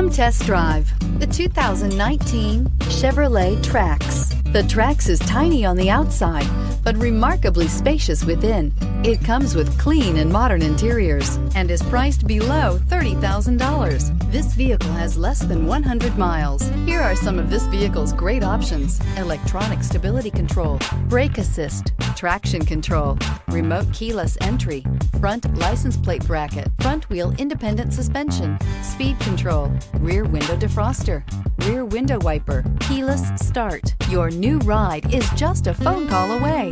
Come test drive the 2019 Chevrolet Trax. The Trax is tiny on the outside, but remarkably spacious within. It comes with clean and modern interiors and is priced below $30,000. This vehicle has less than 100 miles. Here are some of this vehicle's great options: electronic stability control, brake assist, traction control, remote keyless entry, front license plate bracket, front wheel independent suspension, speed control, rear window defroster, rear window wiper, keyless start. Your new ride is just a phone call away.